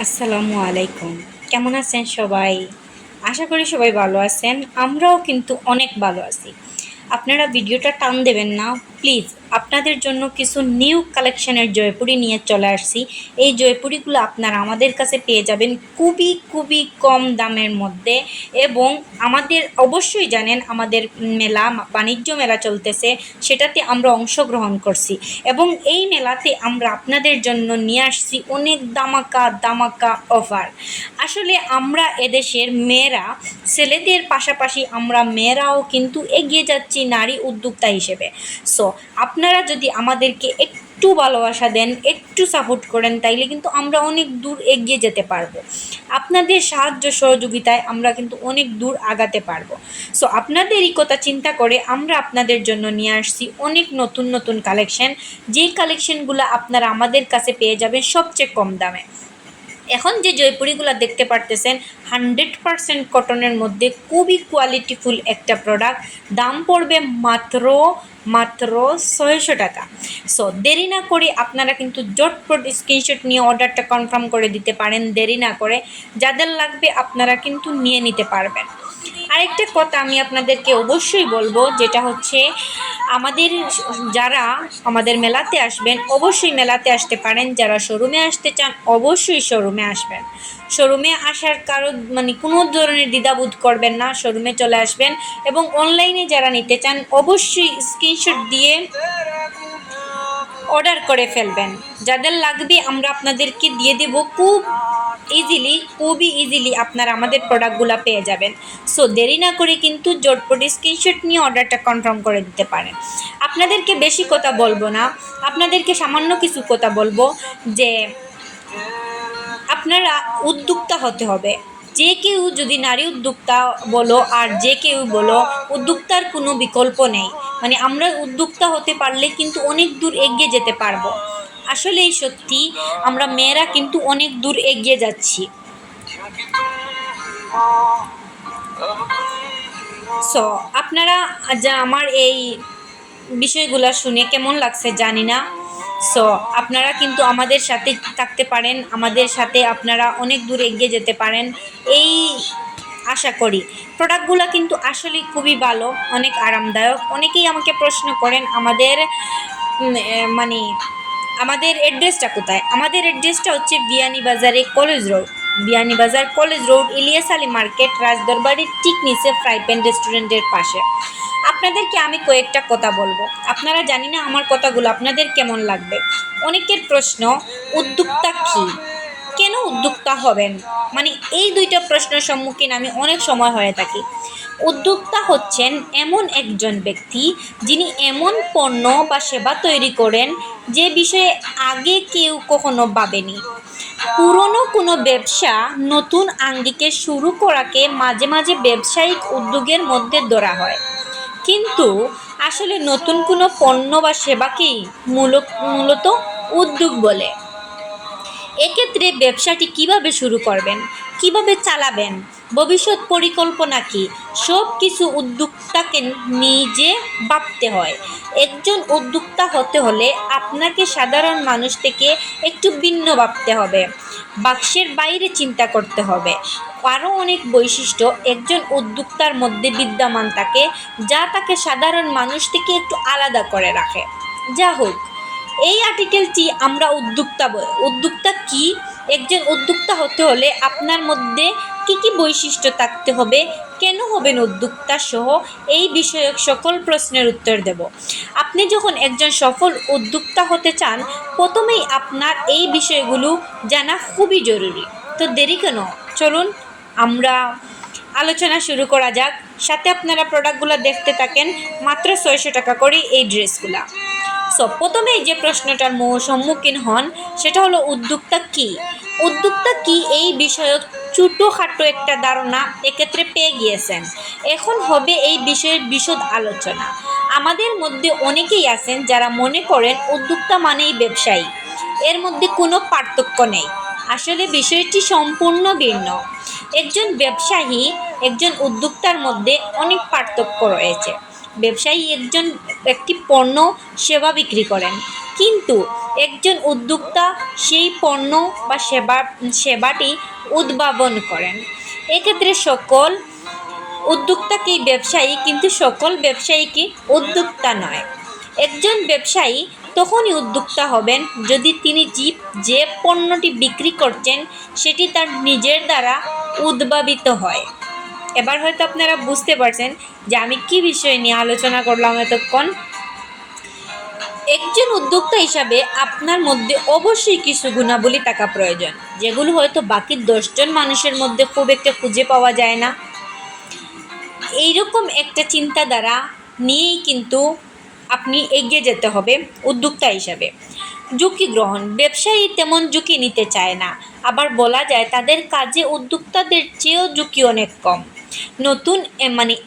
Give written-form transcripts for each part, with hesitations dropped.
আসসালামু আলাইকুম। কেমন আছেন সবাই? আশা করি সবাই ভালো আছেন। আমরাও কিন্তু অনেক ভালো আছি। আপনারা ভিডিওটা টান দেবেন না প্লিজ। আপনাদের জন্য কিছু নিউ কালেকশনের জয়পুরি নিয়ে চলে আসছি। এই জয়পুরিগুলো আপনারা আমাদের কাছে পেয়ে যাবেন খুবই খুবই কম দামের মধ্যে। এবং আমাদের অবশ্যই জানেন আমাদের মেলা বাণিজ্য মেলা চলতেছে, সেটাতে আমরা অংশগ্রহণ করছি এবং এই মেলাতে আমরা আপনাদের জন্য নিয়ে আসছি অনেক দামাকা দামাকা অফার। আসলে আমরা এদেশের মেয়েরা ছেলেদের পাশাপাশি আমরা মেয়েরাও কিন্তু এগিয়ে যাচ্ছি নারী উদ্যোক্তা হিসেবে। সো আপনারা যদি আমাদেরকে একটু ভালোবাসা দেন, একটু সাপোর্ট করেন, তাইলে কিন্তু আমরা অনেক দূর এগিয়ে যেতে পারবো। আপনাদের সাহায্য সহযোগিতায় আমরা কিন্তু অনেক দূর আগাতে পারবো। সো আপনাদেরই কথা চিন্তা করে আমরা আপনাদের জন্য নিয়ে আসছি অনেক নতুন নতুন কালেকশন, যেই কালেকশনগুলো আপনারা আমাদের কাছে পেয়ে যাবেন সবচেয়ে কম দামে। এখন যে জয়পুরিগুলো দেখতে পারতেছেন 100% কটনের মধ্যে খুবই কোয়ালিটিফুল একটা প্রোডাক্ট। দাম পড়বে মাত্র মাত্র 600 টাকা। সো দেরি না করে আপনারা কিন্তু জটপট স্ক্রিনশট নিয়ে অর্ডারটা কনফার্ম করে দিতে পারেন দেরি না করে। যাদের লাগবে আপনারা কিন্তু নিয়ে নিতে পারবেন। আরেকটা কথা আমি আপনাদেরকে অবশ্যই বলবো, যেটা হচ্ছে আমাদের যারা আমাদের মেলাতে আসবেন অবশ্যই মেলাতে আসতে পারেন, যারা শোরুমে আসতে চান অবশ্যই শোরুমে আসবেন। শোরুমে আসার কারো কোনো ধরনের দ্বিধাবোধ করবেন না, শোরুমে চলে আসবেন। এবং অনলাইনে যারা নিতে চান অবশ্যই স্ক্রিনশট দিয়ে অর্ডার করে ফেলবেন। যাদের লাগবে আমরা আপনাদেরকে দিয়ে দেব খুবই ইজিলি আপনারা আমাদের প্রোডাক্টগুলো পেয়ে যাবেন। সো দেরি না করে কিন্তু জটপট স্ক্রিনশট নিয়ে অর্ডারটা কনফার্ম করে দিতে পারেন। আপনাদেরকে বেশি কথা বলবো না, আপনাদেরকে সামান্য কিছু কথা বলবো যে আপনারা উদ্যোক্তা হতে হবে। যে কেউ যদি নারী উদ্যোক্তা বলো আর যে কেউ বলো, উদ্যোক্তার কোনো বিকল্প নেই। আমরা উদ্যোক্তা হতে পারলে কিন্তু অনেক দূর এগিয়ে যেতে পারবো। আসলেই সত্যি আমরা মেয়েরা কিন্তু অনেক দূর এগিয়ে যাচ্ছি। সো আপনারা যা আমার এই বিষয়গুলো শুনে কেমন লাগছে জানি না। সো আপনারা কিন্তু আমাদের সাথে থাকতে পারেন, আমাদের সাথে আপনারা অনেক দূর এগিয়ে যেতে পারেন এই আশা করি। প্রোডাক্টগুলো কিন্তু আসলে খুবই ভালো, অনেক আরামদায়ক। অনেকেই আমাকে প্রশ্ন করেন আমাদের মানে আমাদের অ্যাড্রেসটা কোথায়। আমাদের অ্যাড্রেসটা হচ্ছে বিয়ানীবাজারে college road, Beanibazar college road, Ilias Ali market, রাজদরবাড়ির ঠিক নিচে ফ্রাই প্যান রেস্টুরেন্টের পাশে। আপনাদেরকে আমি কয়েকটা কথা বলবো, আপনারা জানি না আমার কথাগুলো আপনাদের কেমন লাগবে। অনেকের প্রশ্ন, উদ্যোক্তা কী, কেন উদ্যোক্তা হবেন, এই দুইটা প্রশ্নের সম্মুখীন আমি অনেক সময় হয়ে থাকি। উদ্যোক্তা হচ্ছেন এমন একজন ব্যক্তি যিনি এমন পণ্য বা সেবা তৈরি করেন যে বিষয়ে আগে কেউ কখনো ভাবেনি। পুরনো কোনো ব্যবসা নতুন আঙ্গিকে শুরু করাকে মাঝে মাঝে ব্যবসায়িক উদ্যোগের মধ্যে ধরা হয়, কিন্তু আসলে নতুন কোনো পণ্য বা সেবাকেই মূলত উদ্যোগ বলে। এক্ষেত্রে ব্যবসাটি কিভাবে শুরু করবেন, কিভাবে চালাবেন, ভবিষ্যৎ পরিকল্পনা কী, সব কিছু উদ্যোক্তাকে নিজে ভাবতে হয়। একজন উদ্যোক্তা হতে হলে আপনাকে সাধারণ মানুষ থেকে একটু ভিন্ন ভাবতে হবে, বাক্সের বাইরে চিন্তা করতে হবে। আরও অনেক বৈশিষ্ট্য একজন উদ্যোক্তার মধ্যে বিদ্যমান থাকে, যা তাকে সাধারণ মানুষ থেকে একটু আলাদা করে রাখে। যা হোক, এই আর্টিকেলটি আমরা উদ্যোক্তা কি, একজন উদ্যোক্তা হতে হলে আপনার মধ্যে কি কি বৈশিষ্ট্য থাকতে হবে, কেন হবেন উদ্যোক্তা সহ এই বিষয়ক সকল প্রশ্নের উত্তর দেব। আপনি যখন একজন সফল উদ্যোক্তা হতে চান, প্রথমেই আপনার এই বিষয়গুলো জানা খুবই জরুরি। তো দেরি কেন, চলুন আমরা আলোচনা শুরু করা যাক। সাথে আপনারা প্রোডাক্টগুলো দেখতে থাকেন। মাত্র 600 টাকা করে এই ড্রেসগুলা। সো প্রথমেই যে প্রশ্নটার সম্মুখীন হন সেটা হলো উদ্যোক্তা কী। উদ্যোক্তা কী এই বিষয়ক ছোটোখাটো একটা ধারণা এক্ষেত্রে পেয়ে গিয়েছেন। এখন হবে এই বিষয়ের বিশদ আলোচনা। আমাদের মধ্যে অনেকেই আছেন যারা মনে করেন উদ্যোক্তা মানেই ব্যবসায়ী, এর মধ্যে কোনো পার্থক্য নেই। আসলে বিষয়টি সম্পূর্ণ ভিন্ন। একজন ব্যবসায়ী, একজন উদ্যোক্তার মধ্যে অনেক পার্থক্য রয়েছে। ব্যবসায়ী একটি পণ্য সেবা বিক্রি করেন, কিন্তু একজন উদ্যোক্তা সেই পণ্য বা সেবাটি উদ্ভাবন করেন। এক্ষেত্রে সকল উদ্যোক্তা কি ব্যবসায়ী, কিন্তু সকল ব্যবসায়ী কি উদ্যোক্তা নয়। একজন ব্যবসায়ী তখনই উদ্যোক্তা হবেন যদি তিনি যে পণ্যটি বিক্রি করছেন সেটি তার নিজের দ্বারা উদ্ভাবিত হয়। এবার হয়তো আপনারা বুঝতে পারছেন যে আমি কি বিষয় নিয়ে আলোচনা করলাম এতক্ষণ। একজন উদ্যোক্তা হিসাবে আপনার মধ্যে অবশ্যই কিছু গুণাবলী থাকা প্রয়োজন, যেগুলো হয়তো বাকি 10 জন মানুষের মধ্যে খুব একটা খুঁজে পাওয়া যায় না। এইরকম একটা চিন্তাধারা নিয়েই কিন্তু আপনি এগিয়ে যেতে হবে উদ্যোক্তা হিসাবে। ঝুঁকি গ্রহণ, ব্যবসায়ী তেমন ঝুঁকি নিতে চায় না, আবার বলা যায় তাদের কাজে উদ্যোক্তাদের চেয়েও ঝুঁকি অনেক কম।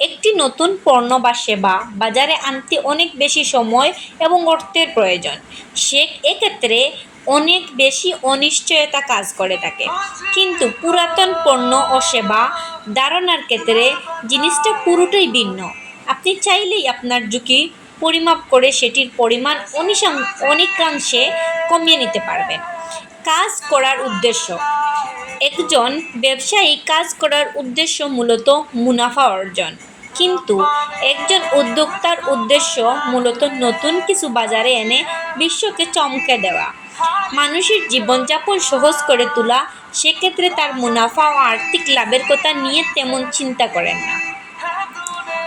একটি নতুন পণ্য বা সেবা বাজারে আনতে অনেক বেশি সময় এবং অর্থের প্রয়োজন। এক্ষেত্রে অনেক বেশি অনিশ্চয়তা কাজ করে থাকে। কিন্তু পুরাতন পণ্য ও সেবা ধারণার ক্ষেত্রে জিনিসটা পুরোটাই ভিন্ন। আপনি চাইলেই আপনার ঝুঁকি পরিমাপ করে সেটির পরিমাণ অনেকাংশে কমিয়ে নিতে পারবেন। কাজ করার উদ্দেশ্য, একজন ব্যবসায়ী কাজ করার উদ্দেশ্য মূলত মুনাফা অর্জন, কিন্তু একজন উদ্যোক্তার উদ্দেশ্য মূলত নতুন কিছু বাজারে এনে বিশ্বকে চমকে দেওয়া, মানুষের জীবনযাপন সহজ করে তোলা। সেক্ষেত্রে তার মুনাফা ও আর্থিক লাভের কথা নিয়ে তেমন চিন্তা করেন না।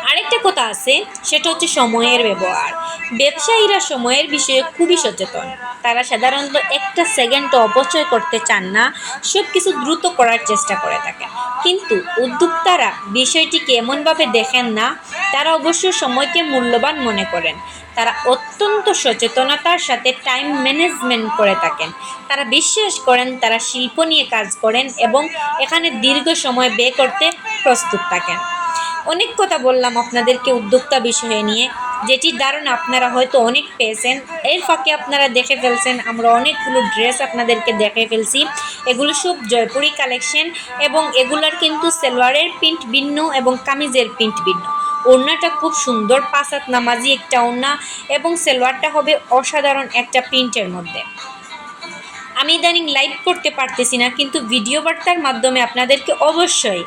আরেকটা কথা আছে, সেটা হচ্ছে সময়ের ব্যবহার। ব্যবসায়ীরা সময়ের বিষয়ে খুবই সচেতন। তারা সাধারণত একটা সেকেন্ডও অপচয় করতে চান না, সব কিছু দ্রুত করার চেষ্টা করে থাকেন। কিন্তু উদ্যোক্তারা বিষয়টিকে এমনভাবে দেখেন না, তারা অবশ্য সময়কে মূল্যবান মনে করেন। তারা অত্যন্ত সচেতনতার সাথে টাইম ম্যানেজমেন্ট করে থাকেন। তারা বিশ্বাস করেন তারা শিল্প নিয়ে কাজ করেন এবং এখানে দীর্ঘ সময় ব্যয় করতে প্রস্তুত থাকেন। অনেক কথা বললাম আপনাদেরকে উদ্যোক্তা বিষয়ে নিয়ে, যেটির ধারণা আপনারা হয়তো অনেক পেয়েছেন। এর ফাঁকে আপনারা দেখে ফেলছেন আমরা অনেকগুলো ড্রেস আপনাদেরকে দেখে ফেলছি। এগুলো সব জয়পুরি কালেকশন এবং এগুলার কিন্তু সালোয়ারের প্রিন্ট ভিন্ন এবং কামিজের প্রিন্ট ভিন্ন। ওড়নাটা খুব সুন্দর, 5 হাত নামাজি একটা ওড়না এবং সালোয়ারটা হবে অসাধারণ একটা প্রিন্টের মধ্যে। আমি ইদানিং লাইভ করতে পারতেছি না, কিন্তু ভিডিও বার্তার মাধ্যমে আপনাদেরকে অবশ্যই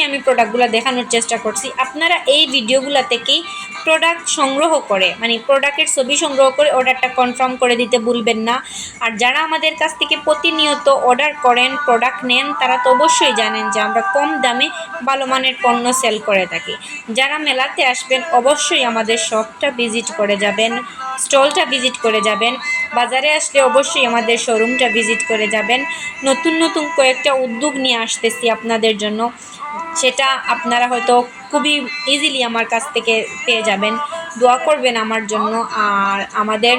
আমি প্রোডাক্টগুলো দেখানোর চেষ্টা করছি। আপনারা এই ভিডিওগুলো থেকেই প্রোডাক্ট সংগ্রহ করে প্রোডাক্টের ছবি সংগ্রহ করে অর্ডারটা কনফার্ম করে দিতে ভুলবেন না। আর যারা আমাদের কাছ থেকে প্রতিনিয়ত অর্ডার করেন, প্রোডাক্ট নেন, তারা তো অবশ্যই জানেন যে আমরা কম দামে ভালো মানের পণ্য সেল করে থাকি। যারা মেলাতে আসবেন অবশ্যই আমাদের শপটা ভিজিট করে যাবেন, স্টলটা ভিজিট করে যাবেন। বাজারে আসলে অবশ্যই আমাদের শোরুমটা ভিজিট করে যাবেন। নতুন কয়েকটা উদ্যোগ নিয়ে আসতেছি আপনাদের জন্য, সেটা আপনারা হয়তো খুবই ইজিলি আমার কাছ থেকে পেয়ে যাবেন। দোয়া করবেন আমার জন্য আর আমাদের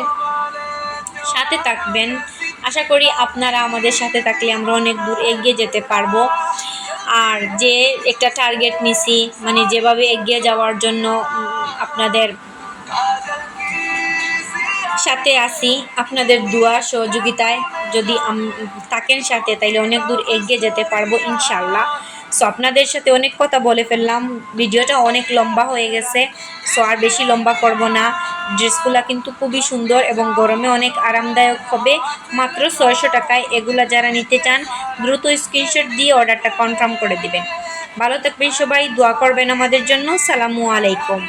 সাথে থাকবেন। আশা করি আপনারা আমাদের সাথে থাকলে আমরা অনেক দূর এগিয়ে যেতে পারবো। আর যে একটা টার্গেট নিছি, যেভাবে এগিয়ে যাওয়ার জন্য আপনাদের সাথে আসি, আপনাদের দোয়া সহযোগিতায় যদি থাকেন সাথে, তাইলে অনেক দূর এগিয়ে যেতে পারবো ইনশাল্লাহ। সো আপনাদের সাথে অনেক কথা বলে ফেললাম, ভিডিওটা অনেক লম্বা হয়ে গেছে। সো আর বেশি লম্বা করব না। ড্রেসগুলো কিন্তু খুবই সুন্দর এবং গরমে অনেক আরামদায়ক হবে। মাত্র 600 টাকায় এগুলা যারা নিতে চান দ্রুত স্ক্রিনশট দিয়ে অর্ডারটা কনফার্ম করে দিবেন। ভালো থাকবেন সবাই, দোয়া করবেন আমাদের জন্য। সালামু আলাইকুম।